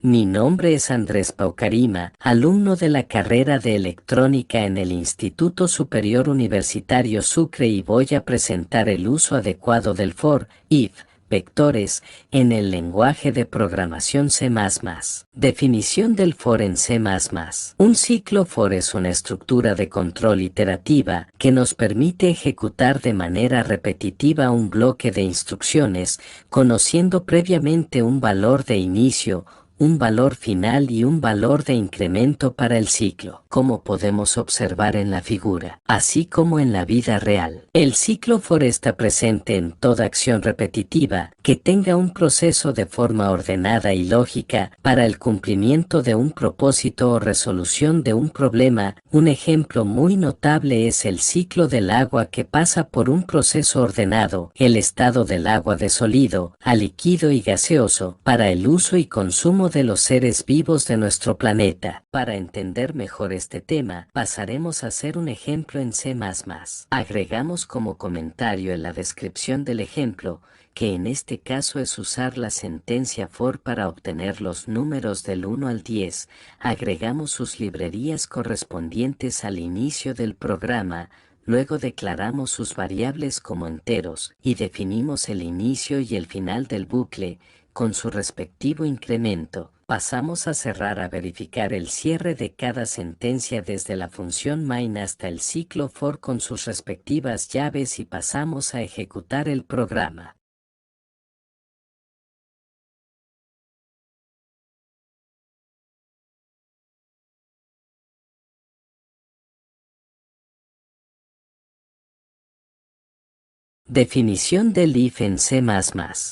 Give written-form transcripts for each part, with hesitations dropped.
Mi nombre es Andrés Paucarima, alumno de la carrera de Electrónica en el Instituto Superior Universitario Sucre y voy a presentar el uso adecuado del for, if, vectores, en el lenguaje de programación C++. Definición del for en C++. Un ciclo for es una estructura de control iterativa que nos permite ejecutar de manera repetitiva un bloque de instrucciones, conociendo previamente un valor de inicio, un valor final y un valor de incremento para el ciclo, como podemos observar en la figura, así como en la vida real. El ciclo for está presente en toda acción repetitiva que tenga un proceso de forma ordenada y lógica para el cumplimiento de un propósito o resolución de un problema. Un ejemplo muy notable es el ciclo del agua que pasa por un proceso ordenado, el estado del agua de sólido a líquido y gaseoso, para el uso y consumo de los seres vivos de nuestro planeta. Para entender mejor este tema, pasaremos a hacer un ejemplo en C++. Agregamos como comentario en la descripción del ejemplo, que en este caso es usar la sentencia for para obtener los números del 1 al 10. Agregamos sus librerías correspondientes al inicio del programa. Luego declaramos sus variables como enteros y definimos el inicio y el final del bucle con su respectivo incremento. Pasamos a cerrar a verificar el cierre de cada sentencia desde la función main hasta el ciclo for con sus respectivas llaves y pasamos a ejecutar el programa. Definición del if en C++.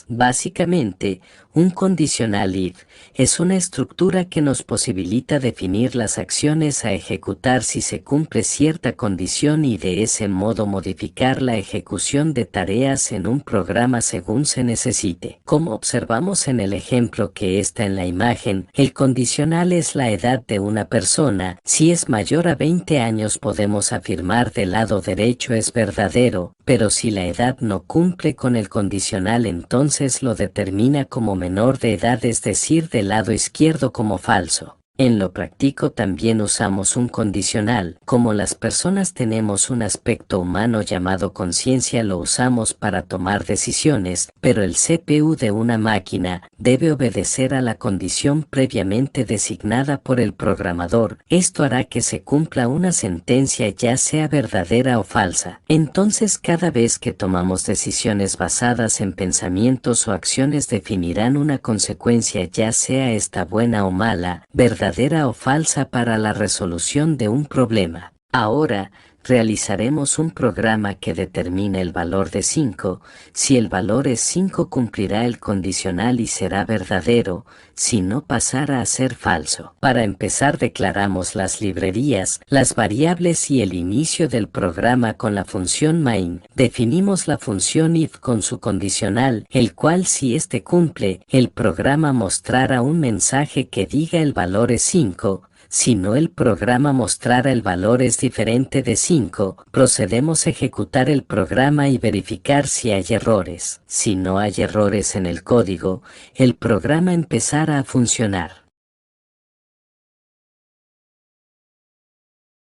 Básicamente, un condicional if es una estructura que nos posibilita definir las acciones a ejecutar si se cumple cierta condición y de ese modo modificar la ejecución de tareas en un programa según se necesite. Como observamos en el ejemplo que está en la imagen, el condicional es la edad de una persona. Si es mayor a 20 años podemos afirmar del lado derecho es verdadero, pero si la edad no cumple con el condicional entonces lo determina como menor de edad, es decir, del lado izquierdo como falso. En lo práctico también usamos un condicional. Como las personas tenemos un aspecto humano llamado conciencia, lo usamos para tomar decisiones, pero el CPU de una máquina debe obedecer a la condición previamente designada por el programador. Esto hará que se cumpla una sentencia ya sea verdadera o falsa. Entonces cada vez que tomamos decisiones basadas en pensamientos o acciones definirán una consecuencia ya sea esta buena o mala, verdadera o falsa para la resolución de un problema. Ahora, realizaremos un programa que determine el valor de 5. Si el valor es 5 cumplirá el condicional y será verdadero, si no pasará a ser falso. Para empezar declaramos las librerías, las variables y el inicio del programa con la función main. Definimos la función if con su condicional, el cual si éste cumple, el programa mostrará un mensaje que diga el valor es 5. Si no, el programa mostrará el valor es diferente de 5, procedemos a ejecutar el programa y verificar si hay errores. Si no hay errores en el código, el programa empezará a funcionar.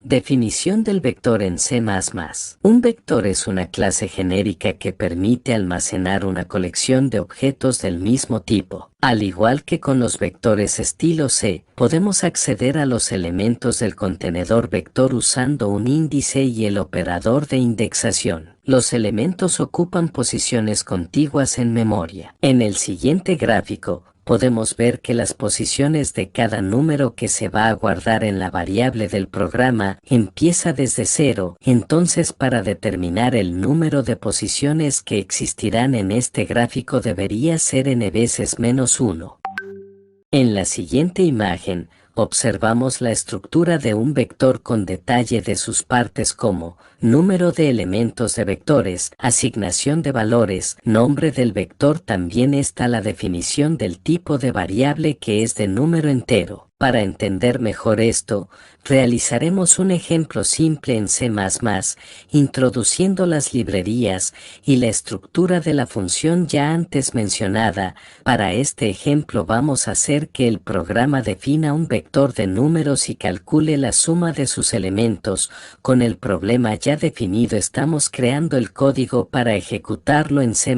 Definición del vector en C++. Un vector es una clase genérica que permite almacenar una colección de objetos del mismo tipo. Al igual que con los vectores estilo C, podemos acceder a los elementos del contenedor vector usando un índice y el operador de indexación. Los elementos ocupan posiciones contiguas en memoria. En el siguiente gráfico, podemos ver que las posiciones de cada número que se va a guardar en la variable del programa empieza desde 0, entonces para determinar el número de posiciones que existirán en este gráfico debería ser n veces menos 1. En la siguiente imagen, observamos la estructura de un vector con detalle de sus partes como número de elementos de vectores, asignación de valores, nombre del vector. También está la definición del tipo de variable que es de número entero. Para entender mejor esto, realizaremos un ejemplo simple en C++, introduciendo las librerías y la estructura de la función ya antes mencionada. Para este ejemplo vamos a hacer que el programa defina un vector de números y calcule la suma de sus elementos. Con el problema ya definido estamos creando el código para ejecutarlo en C++.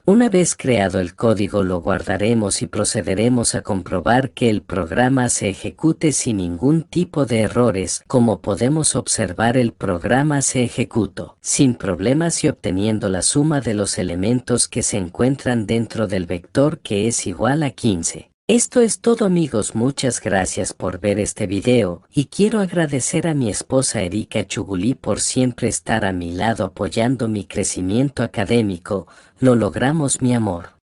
Una vez creado el código lo guardaremos y procederemos a comprobar que el programa se ejecute sin ningún tipo de errores. Como podemos observar, el programa se ejecutó sin problemas y obteniendo la suma de los elementos que se encuentran dentro del vector, que es igual a 15. Esto es todo, amigos, muchas gracias por ver este video y quiero agradecer a mi esposa Erika Chugulí por siempre estar a mi lado apoyando mi crecimiento académico. Lo logramos, mi amor.